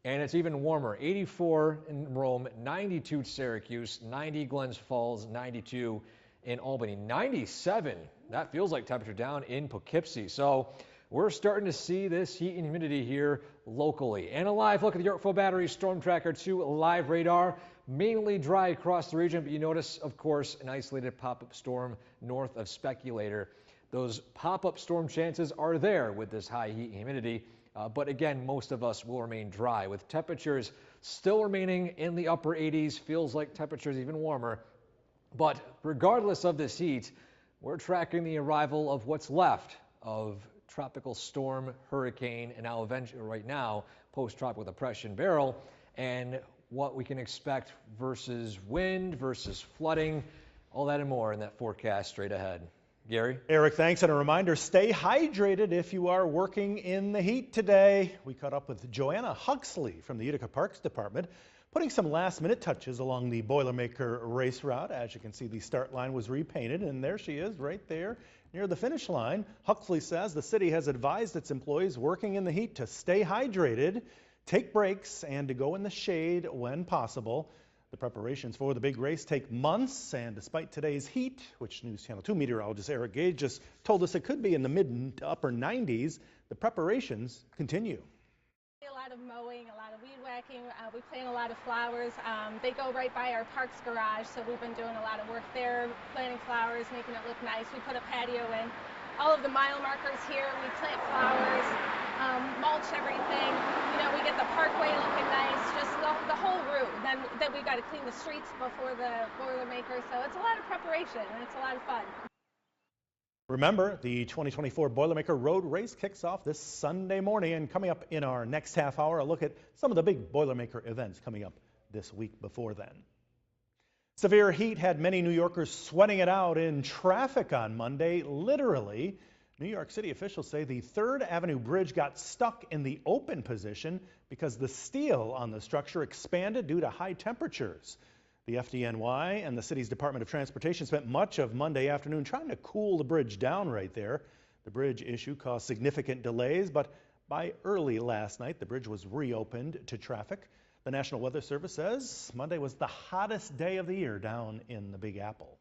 And it's even warmer. 84 in Rome, 92 in Syracuse, 90 Glens Falls, 92 in Albany, 97. That feels like temperature down in Poughkeepsie. So we're starting to see this heat and humidity here locally. And a live look at the Yorkville Battery Storm Tracker 2 live radar. Mainly dry across the region, but you notice, of course, an isolated pop-up storm north of Speculator. Those pop-up storm chances are there with this high heat and humidity. But again, most of us will remain dry with temperatures still remaining in the upper 80s. Feels like temperatures even warmer. But regardless of this heat, we're tracking the arrival of what's left of tropical storm, hurricane, and now eventually right now post-tropical depression barrel, and what we can expect versus wind versus flooding, all that and more in that forecast straight ahead. Gary? Eric, thanks. And a reminder, stay hydrated if you are working in the heat today. We caught up with Joanna Huxley from the Utica Parks Department, putting some last-minute touches along the Boilermaker race route. As you can see, the start line was repainted, and there she is right there near the finish line. Huxley says the city has advised its employees working in the heat to stay hydrated, take breaks, and to go in the shade when possible. The preparations for the big race take months, and despite today's heat, which News Channel 2 meteorologist Eric Gage just told us it could be in the mid to upper 90s, the preparations continue. A lot of mowing, a lot of weed whacking. We plant a lot of flowers. They go right by our parks garage, so we've been doing a lot of work there, planting flowers, making it look nice. We put a patio in. All of the mile markers here, we plant flowers, mulch everything. You know, we get the parkway looking nice, just the whole route. Then we got to clean the streets before the Boilermaker, so it's a lot of preparation and it's a lot of fun. Remember, the 2024 Boilermaker Road Race kicks off this Sunday morning, and coming up in our next half hour, a look at some of the big Boilermaker events coming up this week before then. Severe heat had many New Yorkers sweating it out in traffic on Monday, literally. New York City officials say the 3rd Avenue Bridge got stuck in the open position because the steel on the structure expanded due to high temperatures. The FDNY and the city's Department of Transportation spent much of Monday afternoon trying to cool the bridge down right there. The bridge issue caused significant delays, but by early last night, the bridge was reopened to traffic. The National Weather Service says Monday was the hottest day of the year down in the Big Apple.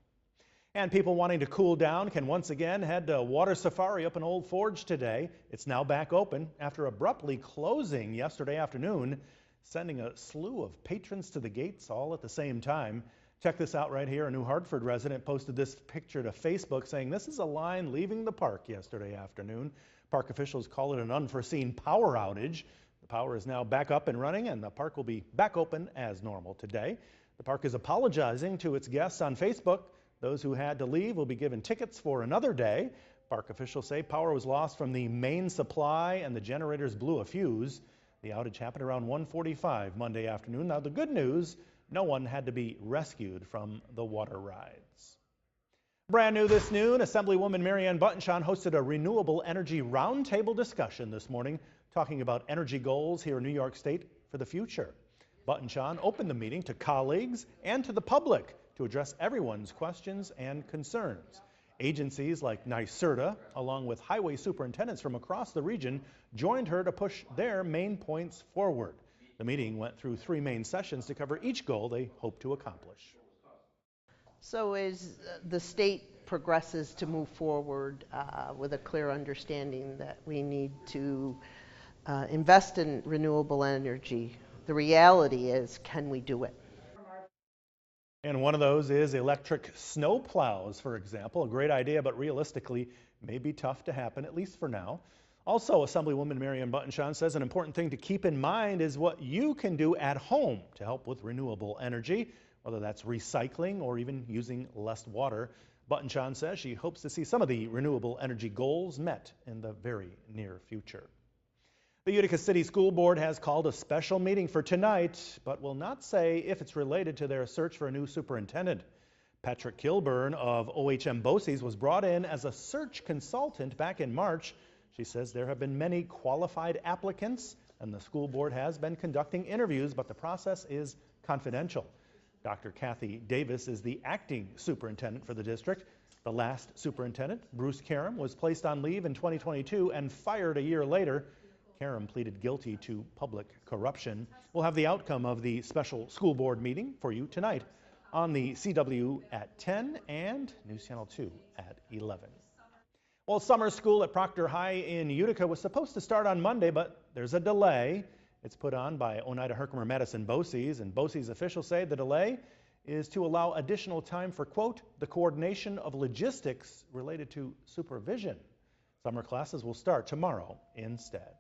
And people wanting to cool down can once again head to Water Safari up in Old Forge today. It's now back open after abruptly closing yesterday afternoon, sending a slew of patrons to the gates all at the same time. Check this out right here. A New Hartford resident posted this picture to Facebook saying this is a line leaving the park yesterday afternoon. Park officials call it an unforeseen power outage. The power is now back up and running, and the park will be back open as normal today. The park is apologizing to its guests on Facebook. Those who had to leave will be given tickets for another day. Park officials say power was lost from the main supply and the generators blew a fuse. The outage happened around 1:45 Monday afternoon. Now the good news, no one had to be rescued from the water rides. Brand new this noon, Assemblywoman Marianne Buttonshaw hosted a renewable energy roundtable discussion this morning, talking about energy goals here in New York State for the future. Buttonshaw opened the meeting to colleagues and to the public to address everyone's questions and concerns. Agencies like NYSERDA, along with highway superintendents from across the region, joined her to push their main points forward. The meeting went through 3 main sessions to cover each goal they hope to accomplish. So as the state progresses to move forward with a clear understanding that we need to invest in renewable energy, the reality is, can we do it? And one of those is electric snow plows, for example. A great idea, but realistically may be tough to happen, at least for now. Also, Assemblywoman Marianne Buttonshaw says an important thing to keep in mind is what you can do at home to help with renewable energy, whether that's recycling or even using less water. Buttonshaw says she hopes to see some of the renewable energy goals met in the very near future. The Utica City School Board has called a special meeting for tonight, but will not say if it's related to their search for a new superintendent. Patrick Kilburn of OHM BOCES was brought in as a search consultant back in March. She says there have been many qualified applicants, and the school board has been conducting interviews, but the process is confidential. Dr. Kathy Davis is the acting superintendent for the district. The last superintendent, Bruce Karam, was placed on leave in 2022 and fired a year later. Karam pleaded guilty to public corruption. We'll have the outcome of the special school board meeting for you tonight on the CW at 10 and News Channel 2 at 11. Well, summer school at Proctor High in Utica was supposed to start on Monday, but there's a delay. It's put on by Oneida Herkimer Madison BOCES, and BOCES officials say the delay is to allow additional time for, quote, the coordination of logistics related to supervision. Summer classes will start tomorrow instead.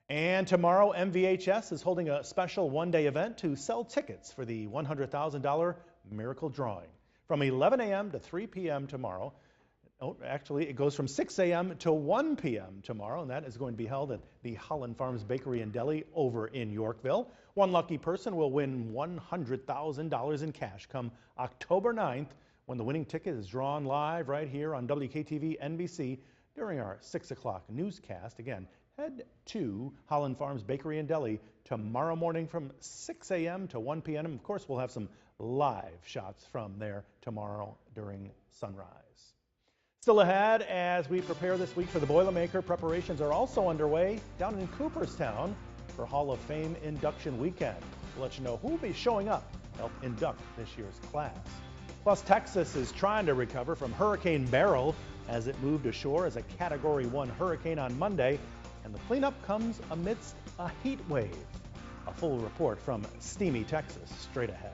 And tomorrow, MVHS is holding a special one-day event to sell tickets for the $100,000 Miracle Drawing from 11 a.m. to 3 p.m. tomorrow. Oh, actually, it goes from 6 a.m. to 1 p.m. tomorrow, and that is going to be held at the Holland Farms Bakery and Deli over in Yorkville. One lucky person will win $100,000 in cash come October 9th when the winning ticket is drawn live right here on WKTV NBC during our 6 o'clock newscast. Again, head to Holland Farms Bakery and Deli tomorrow morning from 6 a.m. to 1 p.m. Of course, we'll have some live shots from there tomorrow during sunrise. Still ahead, as we prepare this week for the Boilermaker, preparations are also underway down in Cooperstown for Hall of Fame induction weekend. We'll let you know who will be showing up to help induct this year's class. Plus, Texas is trying to recover from Hurricane Beryl as it moved ashore as a Category 1 hurricane on Monday, and the cleanup comes amidst a heat wave. A full report from steamy Texas straight ahead.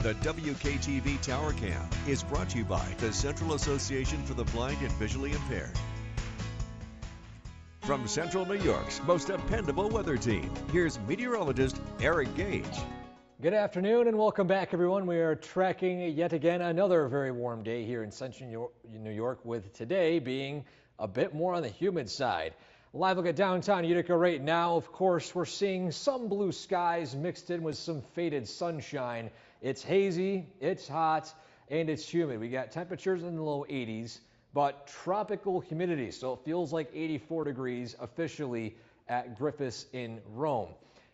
The WKTV Tower Cam is brought to you by the Central Association for the Blind and Visually Impaired. From Central New York's most dependable weather team, here's meteorologist Eric Gage. Good afternoon and welcome back, everyone. We are tracking yet again another very warm day here in Central New York, with today being a bit more on the humid side. Live look at downtown Utica right now. Of course, we're seeing some blue skies mixed in with some faded sunshine. It's hazy, it's hot, and it's humid. We got temperatures in the low 80s, but tropical humidity, so it feels like 84 degrees officially at Griffiths in Rome.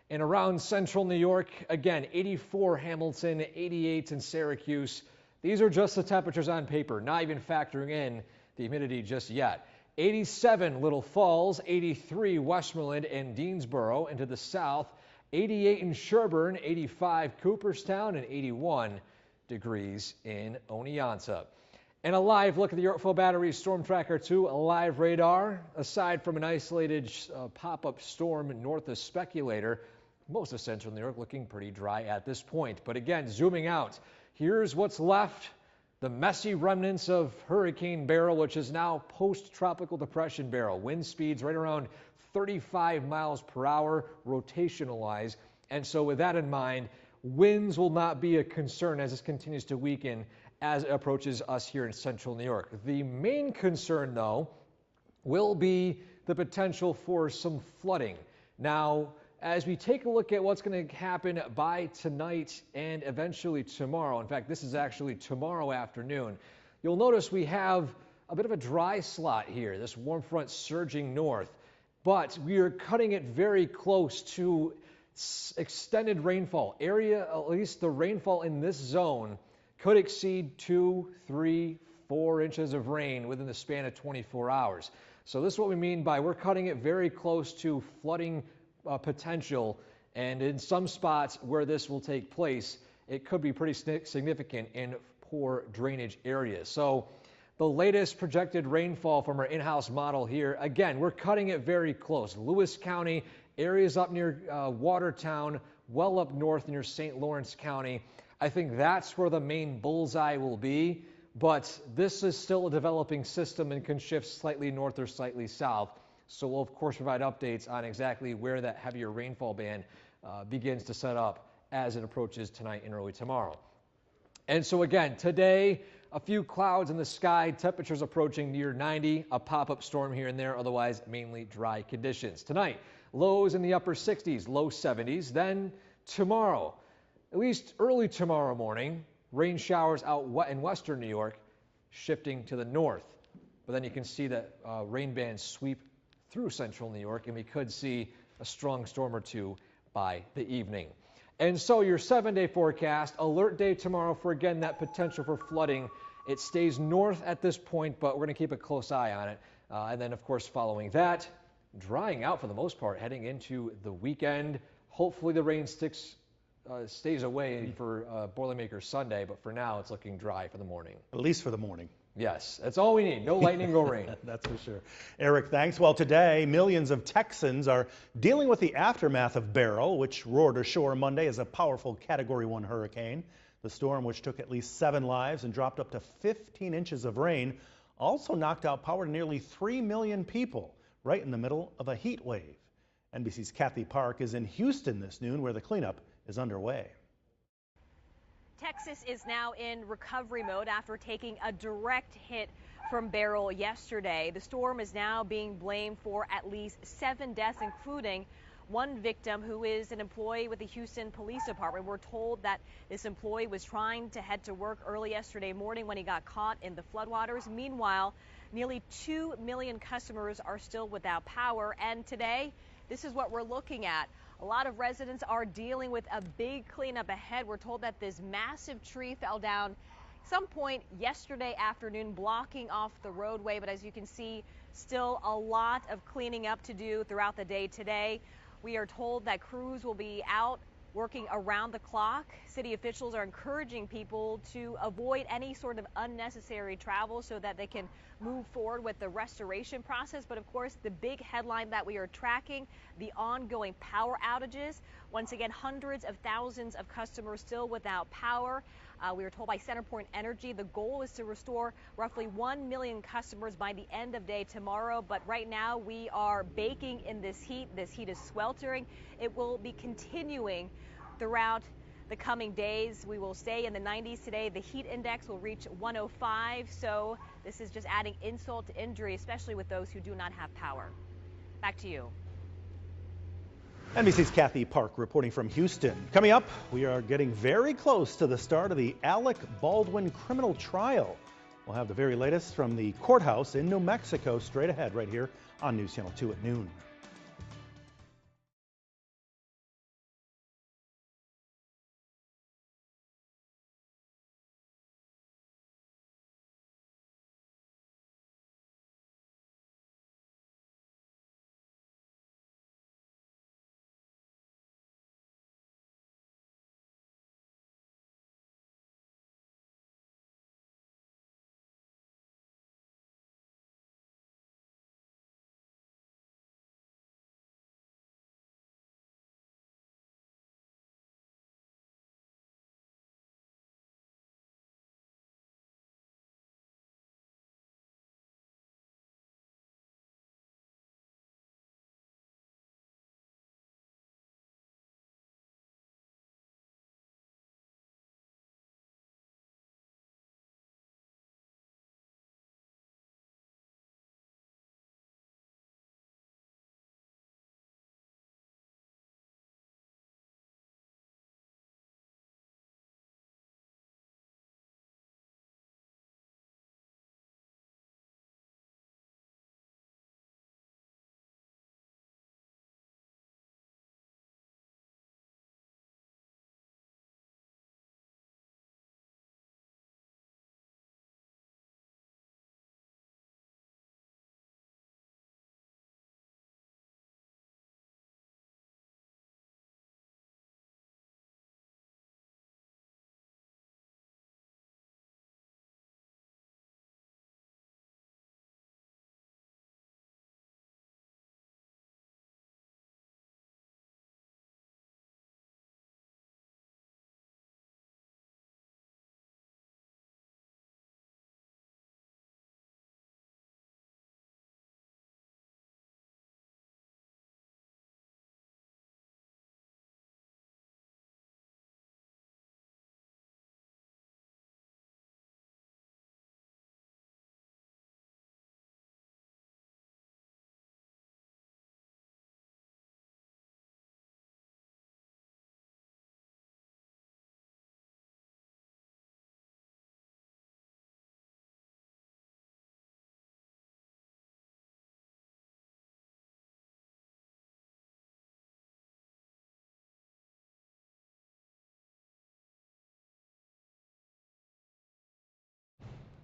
And around central New York, again, 84 Hamilton, 88 in Syracuse, These are just the temperatures on paper, not even factoring in the humidity just yet. 87 Little Falls, 83 Westmoreland and Deansboro, and to the south, 88 in Sherburne, 85 Cooperstown, and 81 degrees in Oneonta. And a live look at the Yorkville Battery Storm Tracker 2 live radar. Aside from an isolated pop-up storm north of Speculator, most of central New York looking pretty dry at this point. But again, zooming out, here's what's left. The messy remnants of Hurricane Beryl, which is now post-tropical depression Beryl. Wind speeds right around 35 miles per hour rotational-wise. And so with that in mind, winds will not be a concern as this continues to weaken as it approaches us here in central New York. The main concern, though, will be the potential for some flooding. Now, as we take a look at what's going to happen by tonight and eventually tomorrow, in fact, this is actually tomorrow afternoon, you'll notice we have a bit of a dry slot here, this warm front surging north, but we are cutting it very close to extended rainfall. At least the rainfall in this zone could exceed 2, 3, 4 inches of rain within the span of 24 hours. So this is what we mean by we're cutting it very close to flooding potential, and in some spots where this will take place, it could be pretty significant in poor drainage areas. So the latest projected rainfall from our in-house model here, again, we're cutting it very close. Lewis County, areas up near Watertown, well up north near St. Lawrence County. I think that's where the main bullseye will be, but this is still a developing system and can shift slightly north or slightly south. So we'll, of course, provide updates on exactly where that heavier rainfall band begins to set up as it approaches tonight and early tomorrow. And so again, today, a few clouds in the sky, temperatures approaching near 90, a pop-up storm here and there, otherwise mainly dry conditions. Tonight, lows in the upper 60s, low 70s. Then tomorrow, at least early tomorrow morning, rain showers out in western New York, shifting to the north. But then you can see that rain bands sweep through central New York, and we could see a strong storm or two by the evening. And so your 7-day forecast, alert day tomorrow for, again, that potential for flooding. It stays north at this point, but we're going to keep a close eye on it. And then, of course, following that, drying out for the most part heading into the weekend. Hopefully the rain stays away for Boilermaker Sunday, but for now it's looking dry for the morning. At least for the morning. Yes, that's all we need. No lightning, no rain. That's for sure. Eric, thanks. Well, today, millions of Texans are dealing with the aftermath of Beryl, which roared ashore Monday as a powerful Category 1 hurricane. The storm, which took at least 7 lives and dropped up to 15 inches of rain, also knocked out power to nearly 3 million people, right in the middle of a heat wave. NBC's Kathy Park is in Houston this noon, where the cleanup is underway. Texas is now in recovery mode after taking a direct hit from Beryl yesterday. The storm is now being blamed for at least 7 deaths, including one victim who is an employee with the Houston Police Department. We're told that this employee was trying to head to work early yesterday morning when he got caught in the floodwaters. Meanwhile, nearly 2 million customers are still without power, and today, this is what we're looking at. A lot of residents are dealing with a big cleanup ahead. We're told that this massive tree fell down some point yesterday afternoon, blocking off the roadway. But as you can see, still a lot of cleaning up to do throughout the day today. We are told that crews will be out working around the clock. City officials are encouraging people to avoid any sort of unnecessary travel so that they can move forward with the restoration process. But of course, the big headline that we are tracking, the ongoing power outages. Once again, hundreds of thousands of customers still without power. We were told by CenterPoint Energy the goal is to restore roughly 1 million customers by the end of day tomorrow. But right now we are baking in this heat. This heat is sweltering. It will be continuing throughout the coming days. We will stay in the 90s today. The heat index will reach 105. So this is just adding insult to injury, especially with those who do not have power. Back to you. NBC's Kathy Park reporting from Houston. Coming up, we are getting very close to the start of the Alec Baldwin criminal trial. We'll have the very latest from the courthouse in New Mexico straight ahead right here on News Channel 2 at noon.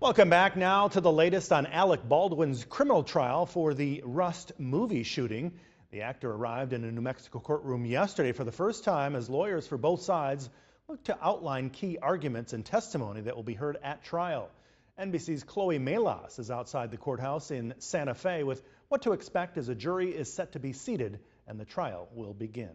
Welcome back now to the latest on Alec Baldwin's criminal trial for the Rust movie shooting. The actor arrived in a New Mexico courtroom yesterday for the first time as lawyers for both sides look to outline key arguments and testimony that will be heard at trial. NBC's Chloe Melas is outside the courthouse in Santa Fe with what to expect as a jury is set to be seated and the trial will begin.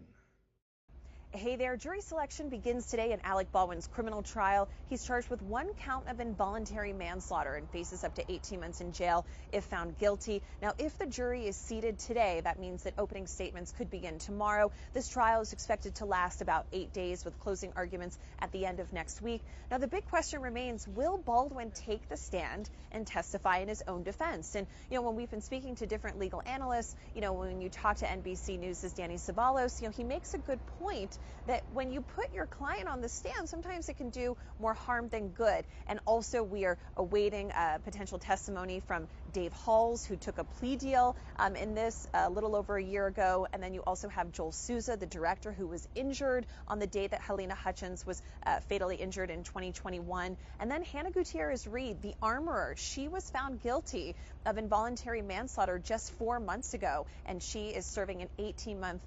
Hey there, jury selection begins today in Alec Baldwin's criminal trial. He's charged with one count of involuntary manslaughter and faces up to 18 months in jail if found guilty. Now, if the jury is seated today, that means that opening statements could begin tomorrow. This trial is expected to last about 8 days with closing arguments at the end of next week. Now, the big question remains, will Baldwin take the stand and testify in his own defense? And, when we've been speaking to different legal analysts, when you talk to NBC News' Danny Ceballos, he makes a good point that when you put your client on the stand, sometimes it can do more harm than good. And also, we are awaiting potential testimony from Dave Halls, who took a plea deal in this a little over a year ago. And then you also have Joel Souza, the director, who was injured on the day that Helena Hutchins was fatally injured in 2021. And then Hannah Gutierrez-Reed, the armorer, she was found guilty of involuntary manslaughter just 4 months ago, and she is serving an 18-month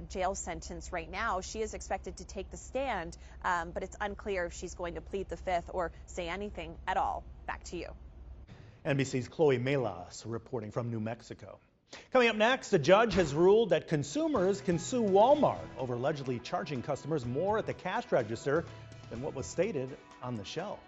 jail sentence right now. She is expected to take the stand, but it's unclear if she's going to plead the fifth or say anything at all. Back to you. NBC's Chloe Melas reporting from New Mexico. Coming up next, a judge has ruled that consumers can sue Walmart over allegedly charging customers more at the cash register than what was stated on the shelves.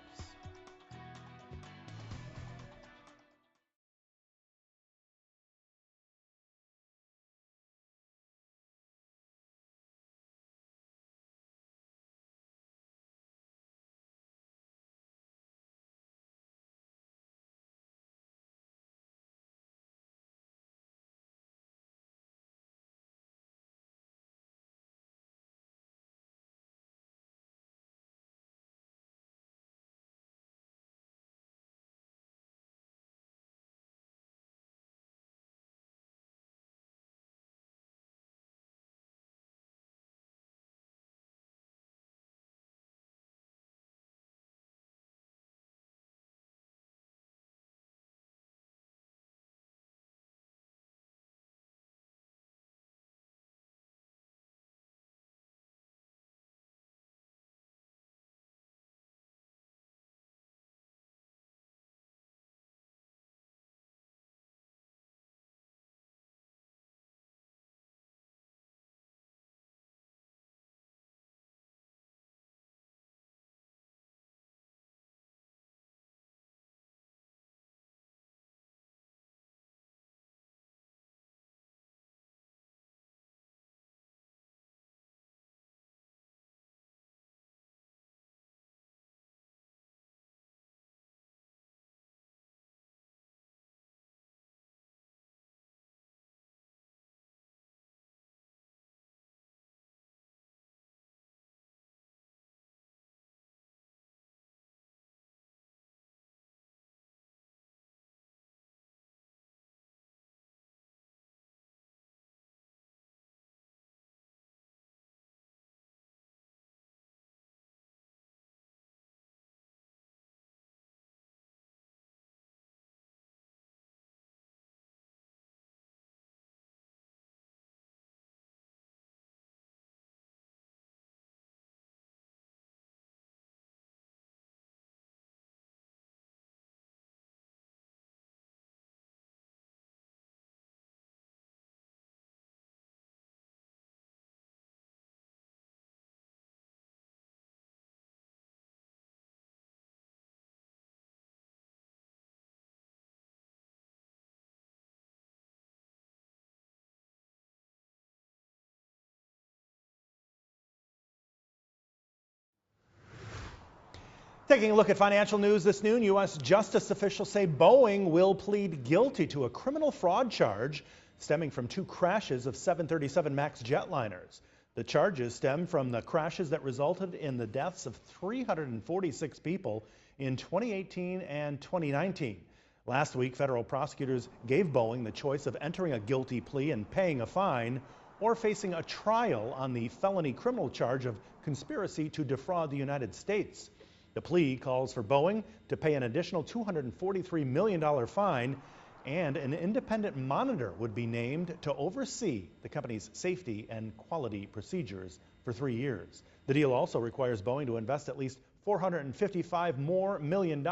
Taking a look at financial news this noon, U.S. justice officials say Boeing will plead guilty to a criminal fraud charge stemming from 2 crashes of 737 MAX jetliners. The charges stem from the crashes that resulted in the deaths of 346 people in 2018 and 2019. Last week, federal prosecutors gave Boeing the choice of entering a guilty plea and paying a fine or facing a trial on the felony criminal charge of conspiracy to defraud the United States. The plea calls for Boeing to pay an additional $243 million fine, and an independent monitor would be named to oversee the company's safety and quality procedures for 3 years. The deal also requires Boeing to invest at least $455 million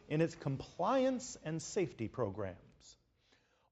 in its compliance and safety programs.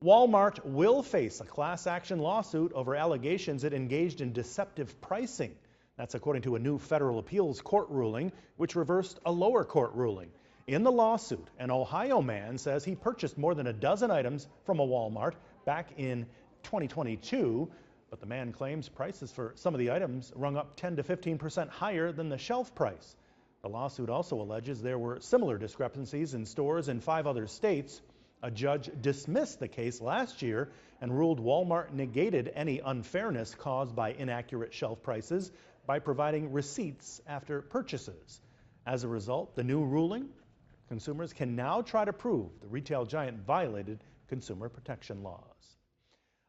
Walmart will face a class action lawsuit over allegations it engaged in deceptive pricing. That's according to a new federal appeals court ruling, which reversed a lower court ruling. In the lawsuit, an Ohio man says he purchased more than a dozen items from a Walmart back in 2022, but the man claims prices for some of the items rung up 10 to 15% higher than the shelf price. The lawsuit also alleges there were similar discrepancies in stores in 5 other states. A judge dismissed the case last year and ruled Walmart negated any unfairness caused by inaccurate shelf prices by providing receipts after purchases. As a result, the new ruling, consumers can now try to prove the retail giant violated consumer protection laws.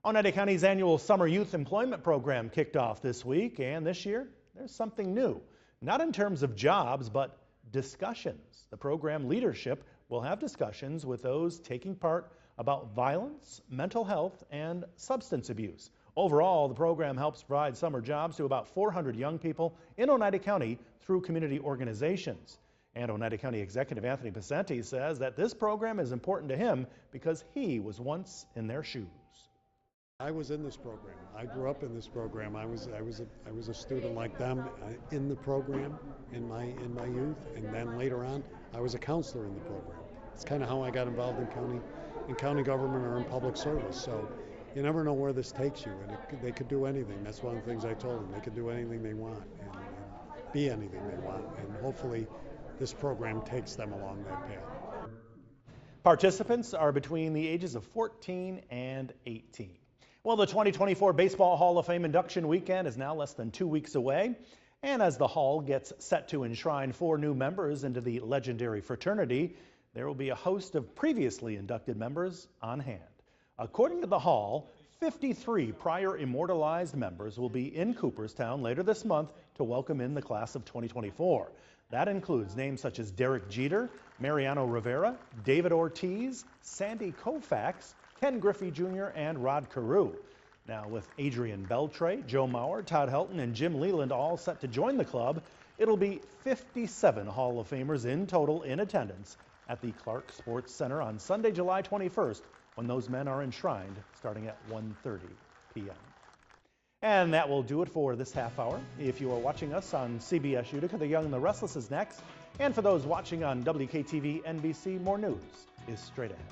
Oneida County's annual Summer Youth Employment Program kicked off this week, and this year there's something new. Not in terms of jobs, but discussions. The program leadership will have discussions with those taking part about violence, mental health, and substance abuse. Overall, the program helps provide summer jobs to about 400 young people in Oneida County through community organizations. And Oneida County Executive Anthony Pacenti says that this program is important to him because he was once in their shoes. I was in this program. I grew up in this program. I was a student like them in the program in my youth, and then later on I was a counselor in the program. It's kind of how I got involved in county government or in public service. So you never know where this takes you, and they could do anything. That's one of the things I told them. They could do anything they want and be anything they want, and hopefully this program takes them along that path. Participants are between the ages of 14 and 18. Well, the 2024 Baseball Hall of Fame induction weekend is now less than 2 weeks away. And as the Hall gets set to enshrine 4 new members into the legendary fraternity, there will be a host of previously inducted members on hand. According to the Hall, 53 prior immortalized members will be in Cooperstown later this month to welcome in the class of 2024. That includes names such as Derek Jeter, Mariano Rivera, David Ortiz, Sandy Koufax, Ken Griffey Jr., and Rod Carew. Now, with Adrian Beltre, Joe Mauer, Todd Helton, and Jim Leland all set to join the club, it'll be 57 Hall of Famers in total in attendance at the Clark Sports Center on Sunday, July 21st, when those men are enshrined starting at 1:30 p.m. And that will do it for this half hour. If you are watching us on CBS Utica, The Young and the Restless is next. And for those watching on WKTV NBC, more news is straight ahead.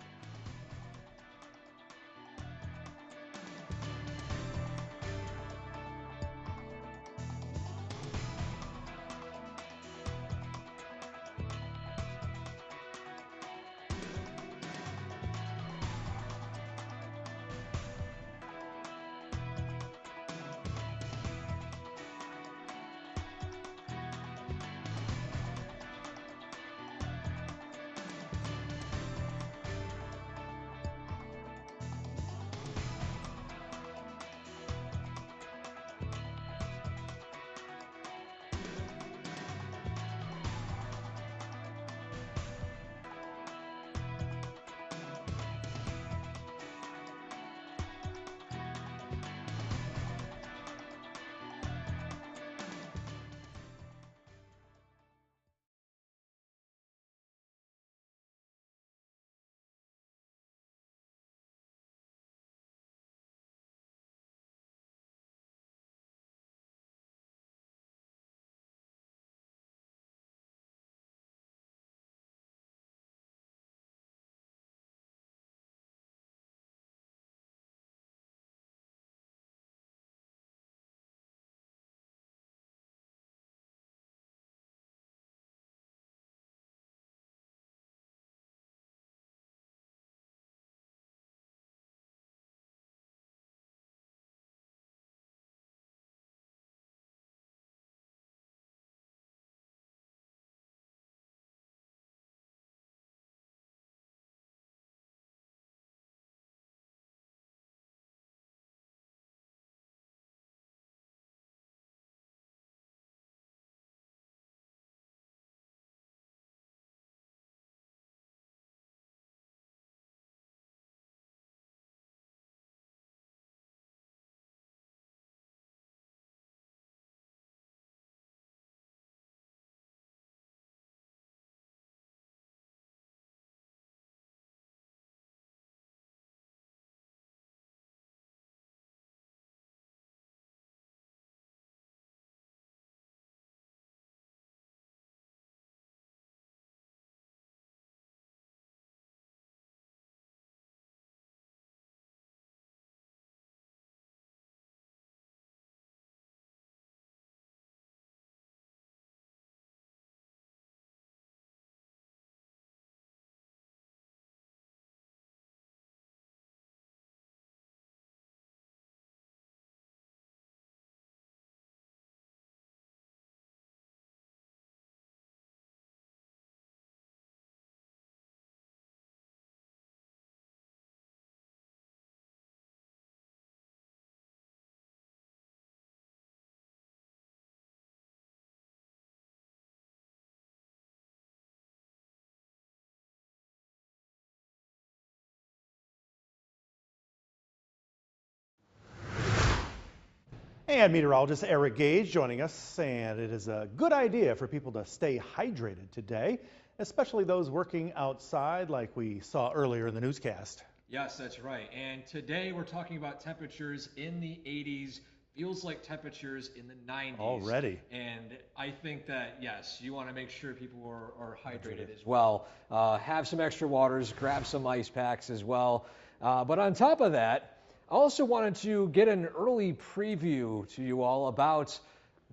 And meteorologist Eric Gage joining us, and it is a good idea for people to stay hydrated today, especially those working outside like we saw earlier in the newscast. Yes, that's right. And today we're talking about temperatures in the 80s. Feels like temperatures in the 90s. Already. And I think that, yes, you want to make sure people are hydrated as well. Have some extra waters, grab some ice packs as well. But on top of that, I also wanted to get an early preview to you all about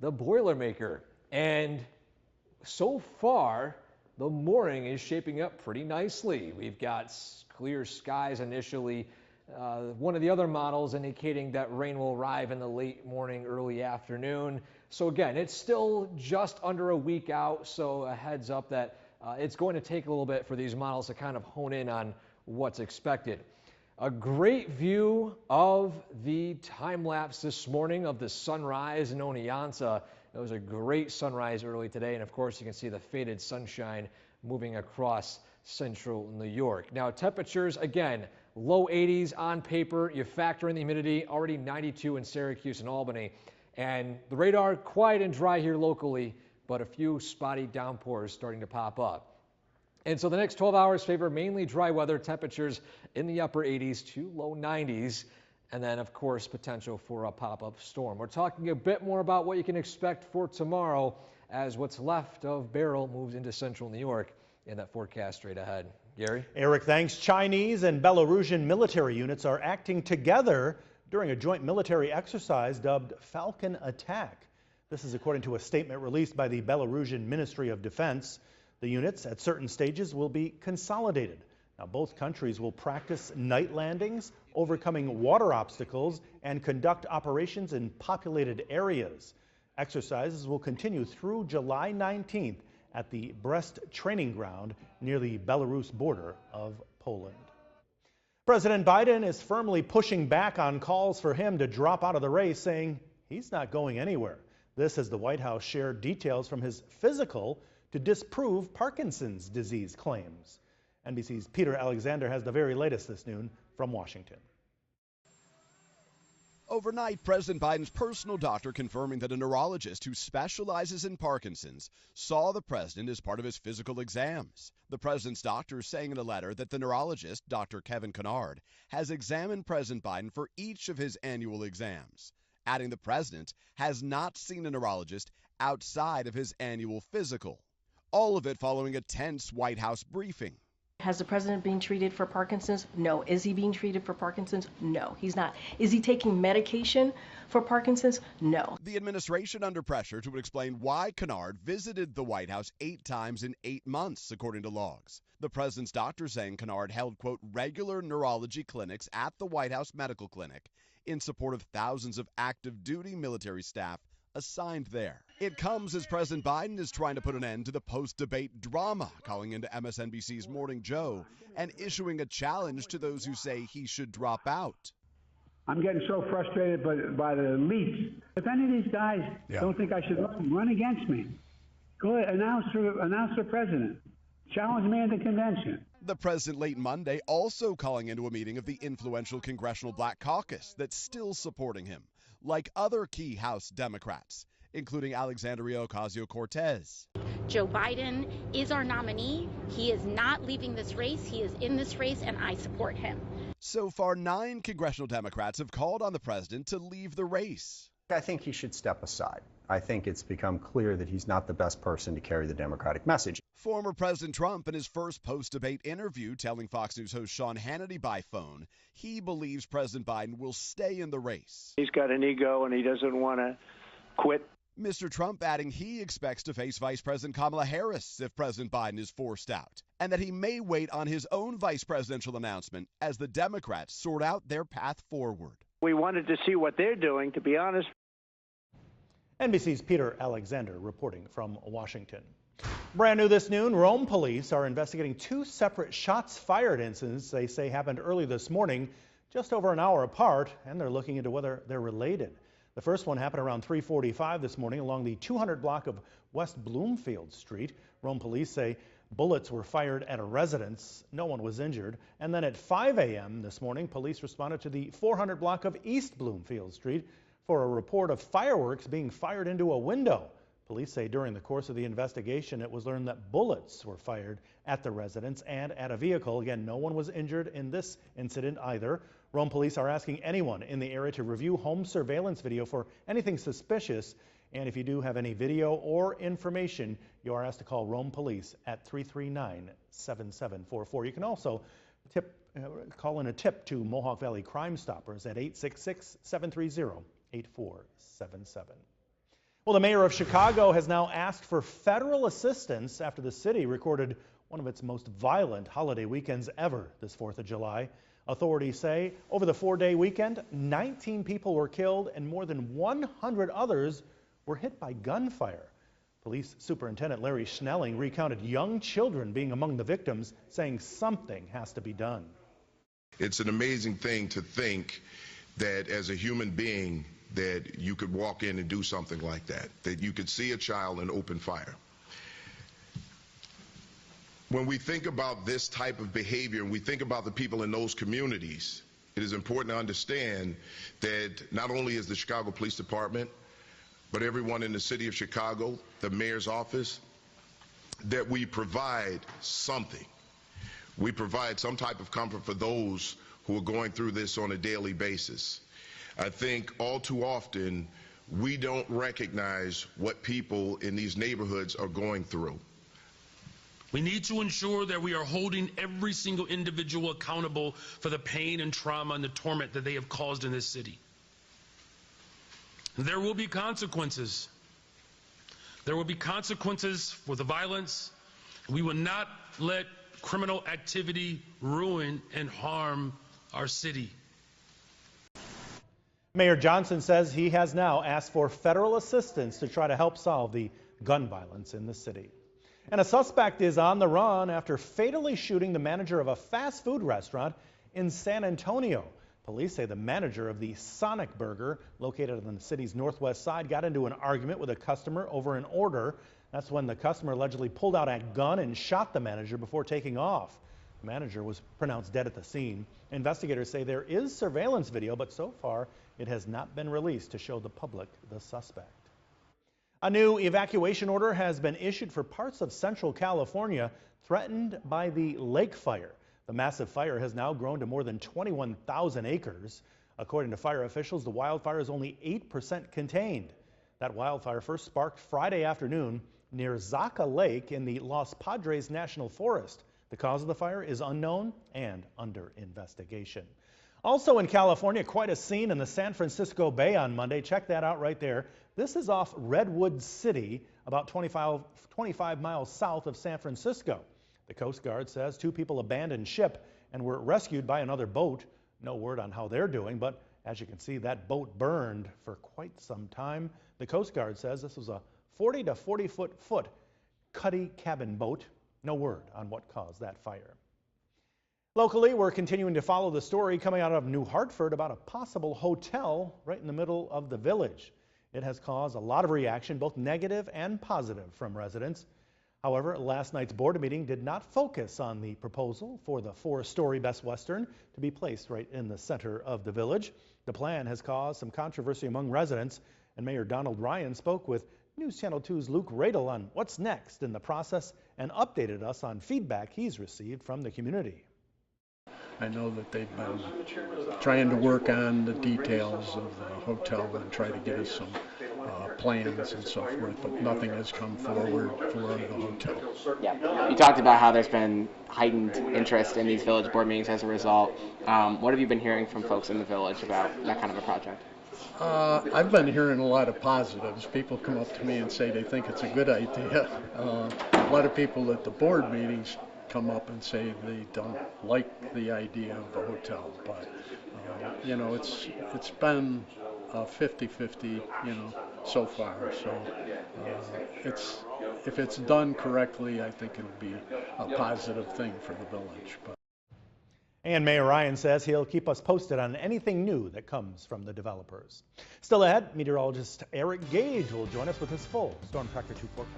the Boilermaker. And so far, the morning is shaping up pretty nicely. We've got clear skies initially. One of the other models indicating that rain will arrive in the late morning, early afternoon. So again, it's still just under a week out, so a heads up that it's going to take a little bit for these models to kind of hone in on what's expected. A great view of the time lapse this morning of the sunrise in Oneonta. It was a great sunrise early today, and of course you can see the faded sunshine moving across central New York. Now temperatures, again, low 80s on paper. You factor in the humidity, already 92 in Syracuse and Albany. And the radar quiet and dry here locally, but a few spotty downpours starting to pop up. And so the next 12 hours favor mainly dry weather, temperatures in the upper 80s to low 90s. And then, of course, potential for a pop-up storm. We're talking a bit more about what you can expect for tomorrow as what's left of Beryl moves into central New York in that forecast straight ahead. Gary? Eric, thanks. Chinese and Belarusian military units are acting together during a joint military exercise dubbed Falcon Attack. This is according to a statement released by the Belarusian Ministry of Defense. The units at certain stages will be consolidated. Now, both countries will practice night landings, overcoming water obstacles, and conduct operations in populated areas. Exercises will continue through July 19th at the Brest Training Ground near the Belarus border of Poland. President Biden is firmly pushing back on calls for him to drop out of the race, saying he's not going anywhere. This as the White House shared details from his physical to disprove Parkinson's disease claims. NBC's Peter Alexander has the very latest this noon from Washington. Overnight, President Biden's personal doctor confirming that a neurologist who specializes in Parkinson's saw the president as part of his physical exams. The president's doctor saying in a letter that the neurologist, Dr. Kevin Kennard, has examined President Biden for each of his annual exams, adding the president has not seen a neurologist outside of his annual physical. All of it following a tense White House briefing. Has the president been treated for Parkinson's? No. Is he being treated for Parkinson's? No, he's not. Is he taking medication for Parkinson's? No. The administration under pressure to explain why Kennard visited the White House 8 times in 8 months, according to logs. The president's doctor saying Kennard held, quote, regular neurology clinics at the White House Medical Clinic in support of thousands of active duty military staff assigned there. It comes as President Biden is trying to put an end to the post-debate drama, calling into MSNBC's Morning Joe and issuing a challenge to those who say he should drop out. I'm getting so frustrated by the elites. If any of these guys don't think I should run against me, go ahead, announce for president. Challenge me at the convention. The president late Monday also calling into a meeting of the influential Congressional Black Caucus that's still supporting him, like other key House Democrats, including Alexandria Ocasio-Cortez. Joe Biden is our nominee. He is not leaving this race. He is in this race, and I support him. So far, 9 congressional Democrats have called on the president to leave the race. I think he should step aside. I think it's become clear that he's not the best person to carry the Democratic message. Former President Trump in his first post-debate interview telling Fox News host Sean Hannity by phone he believes President Biden will stay in the race. He's got an ego and he doesn't want to quit. Mr. Trump adding he expects to face Vice President Kamala Harris if President Biden is forced out, and that he may wait on his own vice presidential announcement as the Democrats sort out their path forward. We wanted to see what they're doing, to be honest. NBC's Peter Alexander reporting from Washington. Brand new this noon, Rome police are investigating 2 separate shots fired incidents they say happened early this morning, just over an hour apart, and they're looking into whether they're related. The first one happened around 3:45 this morning along the 200 block of West Bloomfield Street. Rome police say bullets were fired at a residence. No one was injured. And then at 5 a.m. this morning, police responded to the 400 block of East Bloomfield Street for a report of fireworks being fired into a window. Police say during the course of the investigation, it was learned that bullets were fired at the residence and at a vehicle. Again, no one was injured in this incident either. Rome police are asking anyone in the area to review home surveillance video for anything suspicious. And if you do have any video or information, you are asked to call Rome police at 339-7744. You can also call in a tip to Mohawk Valley Crime Stoppers at 866-730-8477. Well, the mayor of Chicago has now asked for federal assistance after the city recorded one of its most violent holiday weekends ever this 4th of July. Authorities say over the 4-day weekend, 19 people were killed and more than 100 others were hit by gunfire. Police Superintendent Larry Schnelling recounted young children being among the victims, saying something has to be done. It's an amazing thing to think that as a human being that you could walk in and do something like that you could see a child and open fire. When we think about this type of behavior and we think about the people in those communities, it is important to understand that not only is the Chicago Police Department, but everyone in the city of Chicago, the mayor's office, that we provide something. We provide some type of comfort for those who are going through this on a daily basis. I think all too often we don't recognize what people in these neighborhoods are going through. We need to ensure that we are holding every single individual accountable for the pain and trauma and the torment that they have caused in this city. There will be consequences. There will be consequences for the violence. We will not let criminal activity ruin and harm our city. Mayor Johnson says he has now asked for federal assistance to try to help solve the gun violence in the city. And a suspect is on the run after fatally shooting the manager of a fast food restaurant in San Antonio. Police say the manager of the Sonic Burger, located on the city's northwest side, got into an argument with a customer over an order. That's when the customer allegedly pulled out a gun and shot the manager before taking off. The manager was pronounced dead at the scene. Investigators say there is surveillance video, but so far it has not been released to show the public the suspect. A new evacuation order has been issued for parts of Central California threatened by the lake fire. The massive fire has now grown to more than 21,000 acres. According to fire officials, the wildfire is only 8% contained. That wildfire first sparked Friday afternoon near Zaca Lake in the Los Padres National Forest. The cause of the fire is unknown and under investigation. Also in California, quite a scene in the San Francisco Bay on Monday. Check that out right there. This is off Redwood City, about 25 miles south of San Francisco. The Coast Guard says 2 people abandoned ship and were rescued by another boat. No word on how they're doing, but as you can see, that boat burned for quite some time. The Coast Guard says this was a 40 to 40 foot cuddy cabin boat. No word on what caused that fire. Locally, we're continuing to follow the story coming out of New Hartford about a possible hotel right in the middle of the village. It has caused a lot of reaction, both negative and positive, from residents. However, last night's board meeting did not focus on the proposal for the 4-story Best Western to be placed right in the center of the village. The plan has caused some controversy among residents, and Mayor Donald Ryan spoke with News Channel 2's Luke Radel on what's next in the process and updated us on feedback he's received from the community. I know that they've been trying to work on the details of the hotel and try to get us some plans and so forth, but nothing has come forward for the hotel. Yeah, you talked about how there's been heightened interest in these village board meetings as a result. What have you been hearing from folks in the village about that kind of a project? I've been hearing a lot of positives. People come up to me and say they think it's a good idea. A lot of people at the board meetings come up and say they don't like the idea of a hotel, but you know, it's been 50-50, you know, so far. So if it's done correctly, I think it'll be a positive thing for the village. But. And Mayor Ryan says he'll keep us posted on anything new that comes from the developers. Still ahead, meteorologist Eric Gage will join us with his full Storm Tracker 2 forecast.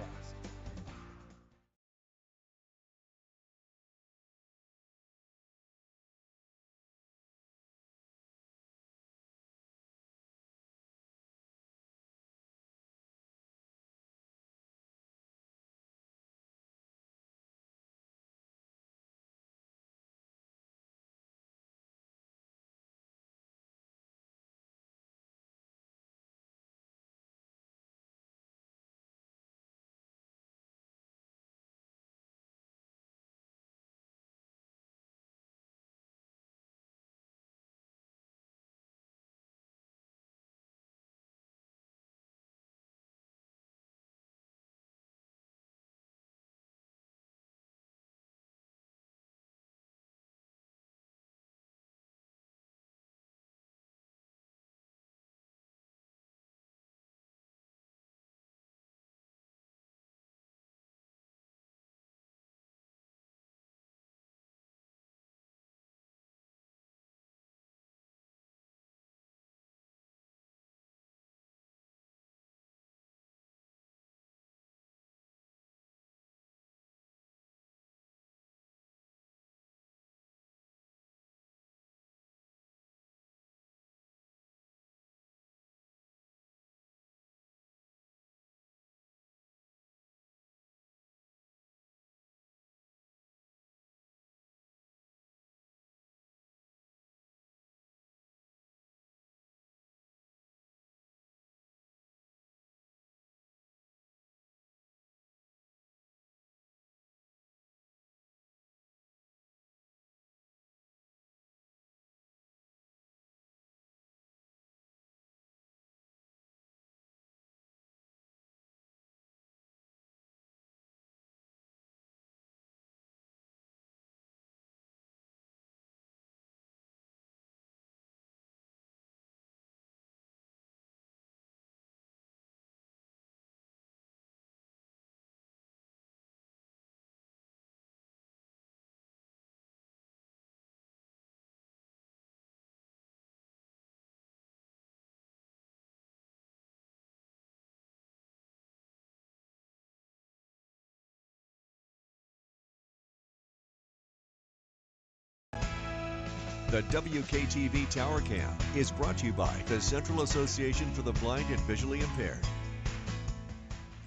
The WKTV Tower Cam is brought to you by the Central Association for the Blind and Visually Impaired.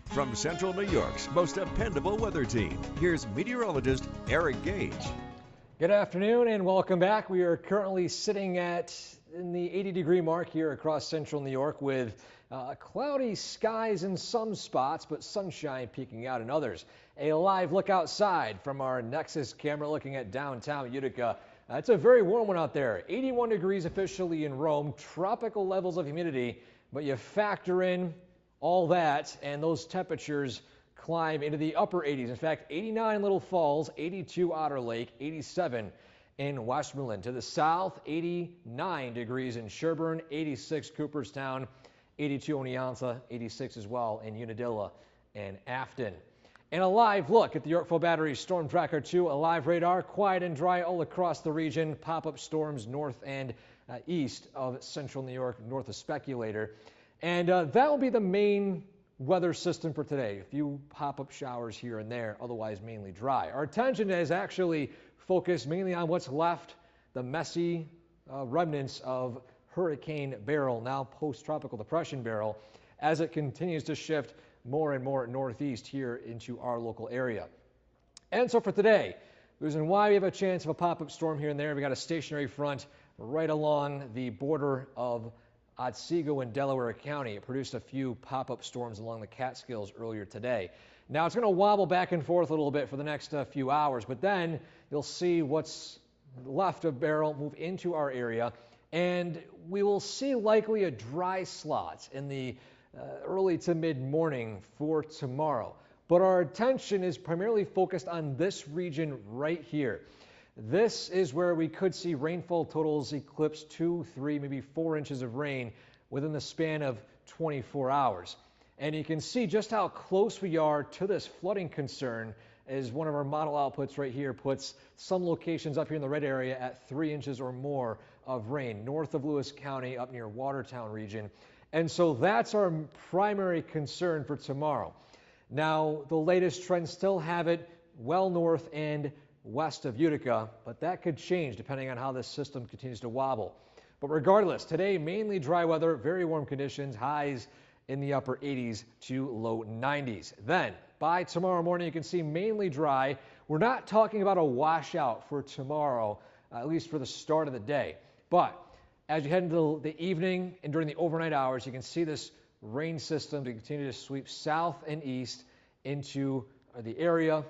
From Central New York's most dependable weather team, here's meteorologist Eric Gage. Good afternoon and welcome back. We are currently sitting in the 80-degree mark here across central New York with cloudy skies in some spots, but sunshine peeking out in others. A live look outside from our Nexus camera looking at downtown Utica. It's a very warm one out there. 81 degrees officially in Rome, tropical levels of humidity, but you factor in all that and those temperatures climb into the upper 80s. In fact, 89 Little Falls, 82 Otter Lake, 87 in Westmoreland. To the south, 89 degrees in Sherburne, 86 Cooperstown, 82 Oneonta, 86 as well in Unadilla and Afton. And a live look at the Yorkville Battery Storm Tracker 2, a live radar, quiet and dry all across the region. Pop-up storms north and east of central New York, north of Speculator. And that will be the main weather system for today. A few pop-up showers here and there, otherwise mainly dry. Our attention is actually focused mainly on what's left, the messy remnants of Hurricane Beryl, now post-tropical depression Beryl, as it continues to shift more and more northeast here into our local area. And so for today, the reason why we have a chance of a pop-up storm here and there, we got a stationary front right along the border of Otsego in Delaware County. It produced a few pop-up storms along the Catskills earlier today. Now it's going to wobble back and forth a little bit for the next few hours, but then you'll see what's left of Beryl move into our area, and we will see likely a dry slot in the early to mid-morning for tomorrow. But our attention is primarily focused on this region right here. This is where we could see rainfall totals eclipse 2, 3, maybe 4 inches of rain within the span of 24 hours. And you can see just how close we are to this flooding concern as one of our model outputs right here puts some locations up here in the red area at 3 inches or more of rain north of Lewis County up near Watertown region. And so that's our primary concern for tomorrow. Now, the latest trends still have it well north and west of Utica, but that could change depending on how this system continues to wobble. But regardless, today mainly dry weather, very warm conditions, highs in the upper 80s to low 90s. Then by tomorrow morning, you can see mainly dry. We're not talking about a washout for tomorrow, at least for the start of the day. But as you head into the evening and during the overnight hours, you can see this rain system to continue to sweep south and east into the area.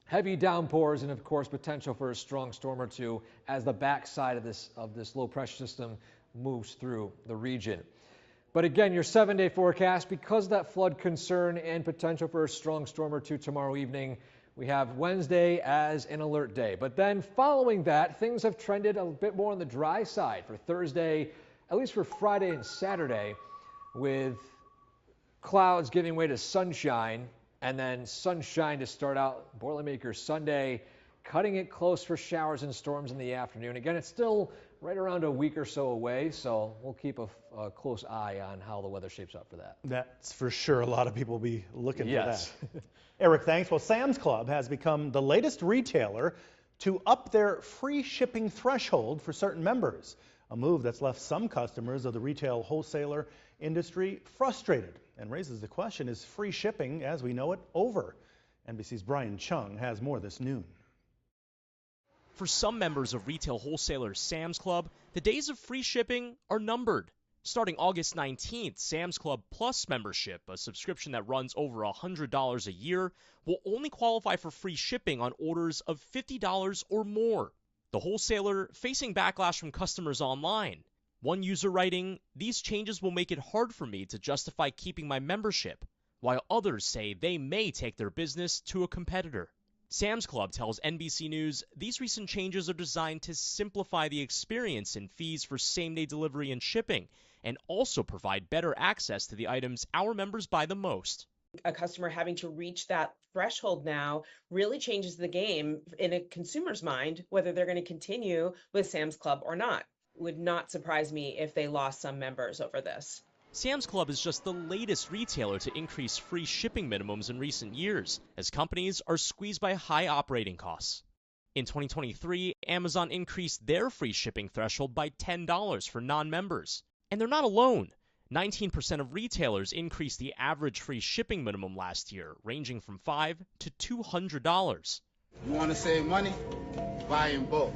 Heavy downpours and, of course, potential for a strong storm or two as the backside of this low pressure system moves through the region. But again, your 7-day forecast, because of that flood concern and potential for a strong storm or two tomorrow evening, we have Wednesday as an alert day. But then following that, things have trended a bit more on the dry side for Thursday, at least for Friday and Saturday, with clouds giving way to sunshine. And then sunshine to start out Boilermaker Sunday, cutting it close for showers and storms in the afternoon. Again, it's still right around a week or so away, so we'll keep a close eye on how the weather shapes up for that. That's for sure. A lot of people will be looking for that. Yes. Eric, thanks. Well, Sam's Club has become the latest retailer to up their free shipping threshold for certain members, a move that's left some customers of the retail wholesaler industry frustrated and raises the question, is free shipping as we know it over? NBC's Brian Chung has more this noon. For some members of retail wholesaler Sam's Club, the days of free shipping are numbered. Starting August 19th, Sam's Club Plus membership, a subscription that runs over $100 a year, will only qualify for free shipping on orders of $50 or more. The wholesaler facing backlash from customers online. One user writing, "These changes will make it hard for me to justify keeping my membership," while others say they may take their business to a competitor. Sam's Club tells NBC News these recent changes are designed to simplify the experience and fees for same-day delivery and shipping, and also provide better access to the items our members buy the most. A customer having to reach that threshold now really changes the game in a consumer's mind, whether they're going to continue with Sam's Club or not. Would not surprise me if they lost some members over this. Sam's Club is just the latest retailer to increase free shipping minimums in recent years, as companies are squeezed by high operating costs. In 2023, Amazon increased their free shipping threshold by $10 for non-members. And they're not alone. 19% of retailers increased the average free shipping minimum last year, ranging from $5 to $200. You want to save money? Buy in bulk.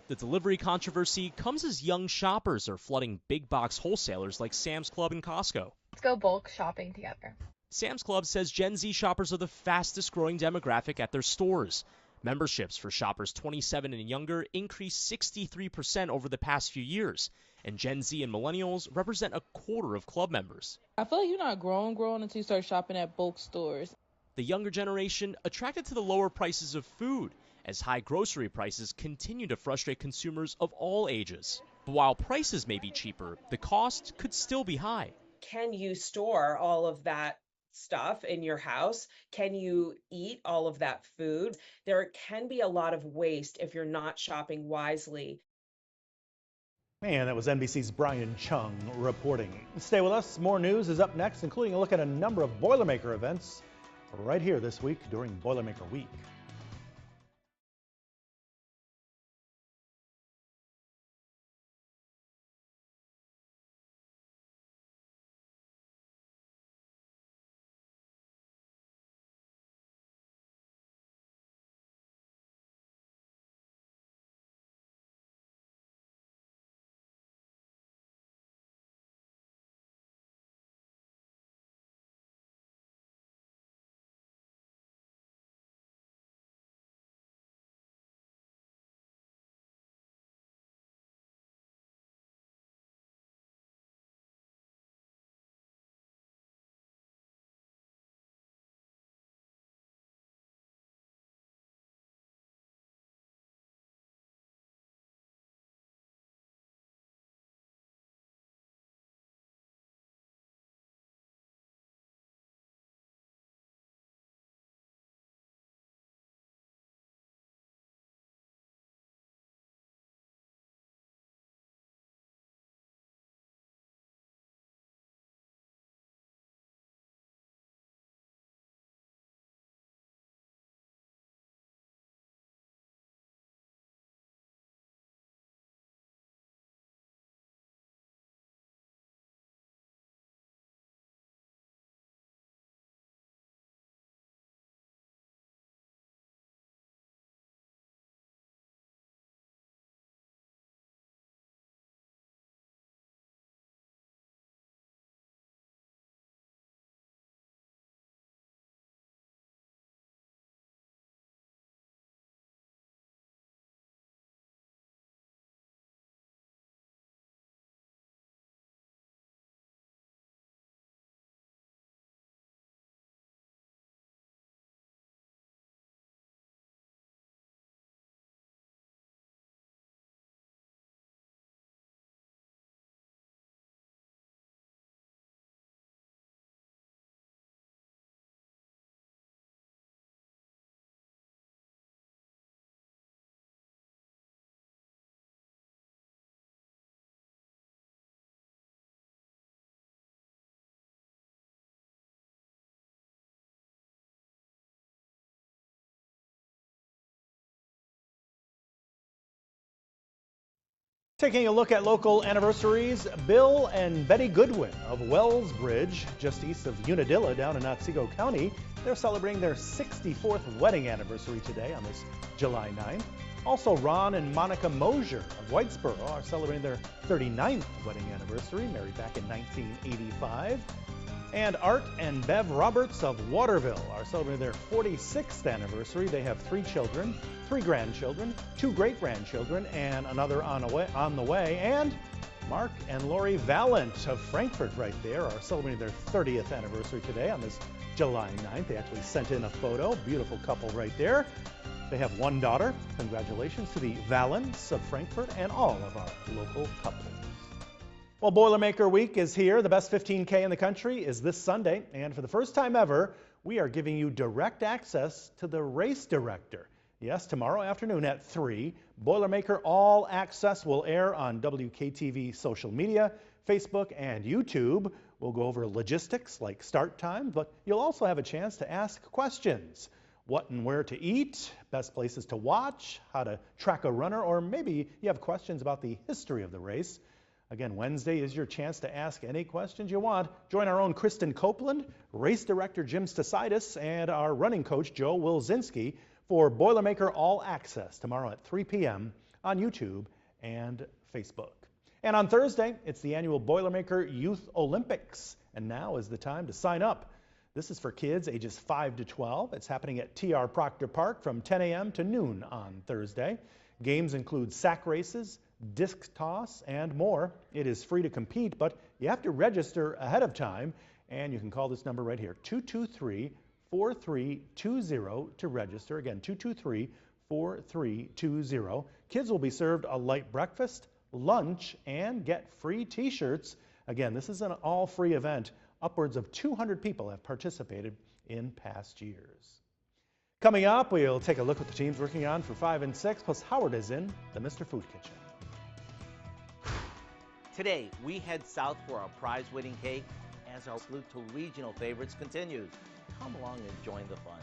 The delivery controversy comes as young shoppers are flooding big box wholesalers like Sam's Club and Costco. Let's go bulk shopping together. Sam's Club says Gen Z shoppers are the fastest growing demographic at their stores. Memberships for shoppers 27 and younger increased 63% over the past few years, and Gen Z and millennials represent a quarter of club members. I feel like you're not growing until you start shopping at bulk stores. The younger generation attracted to the lower prices of food, as high grocery prices continue to frustrate consumers of all ages. But while prices may be cheaper, the cost could still be high. Can you store all of that stuff in your house? Can you eat all of that food? There can be a lot of waste if you're not shopping wisely. And that was NBC's Brian Chung reporting. Stay with us. More news is up next, including a look at a number of Boilermaker events right here this week during Boilermaker Week. Taking a look at local anniversaries, Bill and Betty Goodwin of Wells Bridge, just east of Unadilla down in Otsego County, they're celebrating their 64th wedding anniversary today on this July 9th. Also, Ron and Monica Mosier of Whitesboro are celebrating their 39th wedding anniversary, married back in 1985. And Art and Bev Roberts of Waterville are celebrating their 46th anniversary. They have 3 children, 3 grandchildren, 2 great-grandchildren, and another on the way. And Mark and Lori Valent of Frankfort right there are celebrating their 30th anniversary today on this July 9th. They actually sent in a photo. Beautiful couple right there. They have 1 daughter. Congratulations to the Valents of Frankfort and all of our local couples. Well, Boilermaker Week is here. The best 15K in the country is this Sunday. And for the first time ever, we are giving you direct access to the race director. Yes, tomorrow afternoon at 3, Boilermaker All Access will air on WKTV social media, Facebook, and YouTube. We'll go over logistics like start time, but you'll also have a chance to ask questions. what and where to eat, best places to watch, how to track a runner, or maybe you have questions about the history of the race. Again, Wednesday is your chance to ask any questions you want. Join our own Kristen Copeland, race director Jim Stasidis, and our running coach Joe Wilzinski for Boilermaker All Access tomorrow at 3 p.m. on YouTube and Facebook. And on Thursday, it's the annual Boilermaker Youth Olympics, and now is the time to sign up. This is for kids ages 5 to 12. It's happening at TR Proctor Park from 10 a.m. to noon on Thursday. Games include sack races, disc toss, and more. It is free to compete, but you have to register ahead of time, and you can call this number right here, 223-4320 to register. Again, 223-4320. Kids will be served a light breakfast, lunch, and get free t-shirts. Again, this is an all-free event. Upwards of 200 people have participated in past years. Coming up, we'll take a look at the teams working on for 5 and 6, plus Howard is in the Mr. Food Kitchen. Today, we head south for our prize-winning cake as our salute to regional favorites continues. Come along and join the fun.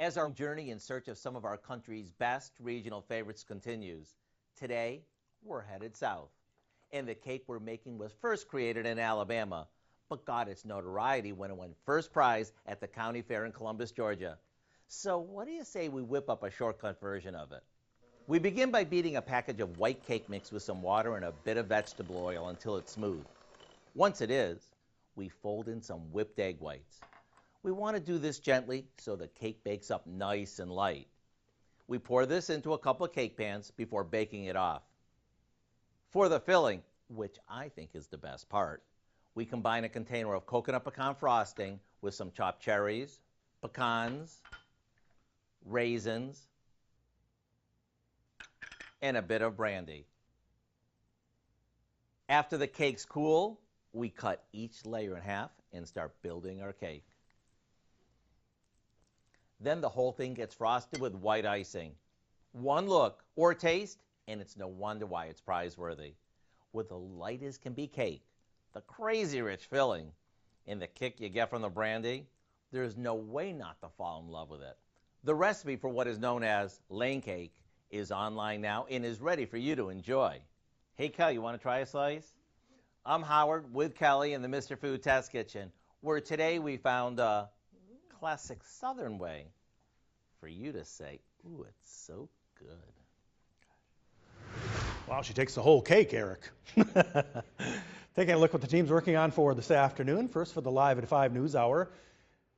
As our journey in search of some of our country's best regional favorites continues, today we're headed south. And the cake we're making was first created in Alabama, but got its notoriety when it won first prize at the county fair in Columbus, Georgia. So what do you say we whip up a shortcut version of it? We begin by beating a package of white cake mix with some water and a bit of vegetable oil until it's smooth. Once it is, we fold in some whipped egg whites. We want to do this gently so the cake bakes up nice and light. We pour this into a couple of cake pans before baking it off. For the filling, which I think is the best part, we combine a container of coconut pecan frosting with some chopped cherries, pecans, raisins, and a bit of brandy. After the cakes cool, we cut each layer in half and start building our cake. Then the whole thing gets frosted with white icing. One look or taste, and it's no wonder why it's prize-worthy. With the light as can be cake, the crazy rich filling, and the kick you get from the brandy, there's no way not to fall in love with it. The recipe for what is known as lane cake is online now and is ready for you to enjoy. Hey, Kelly, you want to try a slice? I'm Howard with Kelly in the Mr. Food Test Kitchen, where today we found a classic Southern way for you to say, ooh, it's so good. Wow, she takes the whole cake, Eric. Taking a look what the team's working on for this afternoon. First, for the Live at 5 News Hour,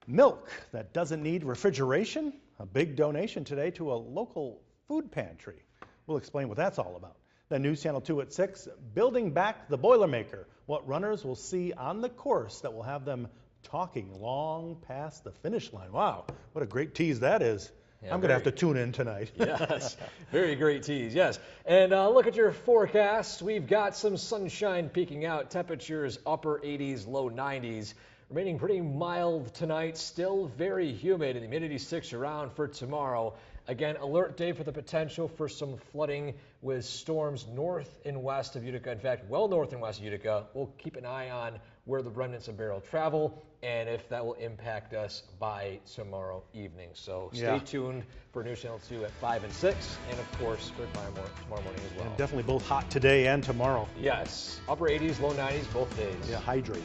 milk that doesn't need refrigeration. A big donation today to a local food pantry. We'll explain what that's all about. Then News Channel 2 at 6, building back the Boilermaker. What runners will see on the course that will have them talking long past the finish line. Wow, what a great tease that is. Yeah, I'm going to have to tune in tonight. Yes, very great tease, yes. And look at your forecast. We've got some sunshine peeking out. Temperatures upper 80s, low 90s. Remaining pretty mild tonight. Still very humid, and the humidity sticks around for tomorrow. Again, alert day for the potential for some flooding with storms north and west of Utica. In fact, well north and west of Utica. We'll keep an eye on where the remnants of Beryl travel and if that will impact us by tomorrow evening. So stay tuned for News Channel 2 at 5 and 6, and of course for tomorrow morning as well. And definitely both hot today and tomorrow. Yes, upper 80s, low 90s both days. Yeah, hydrate.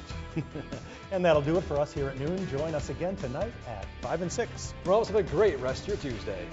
And that'll do it for us here at noon. Join us again tonight at 5 and 6. Well, have a great rest of your Tuesday.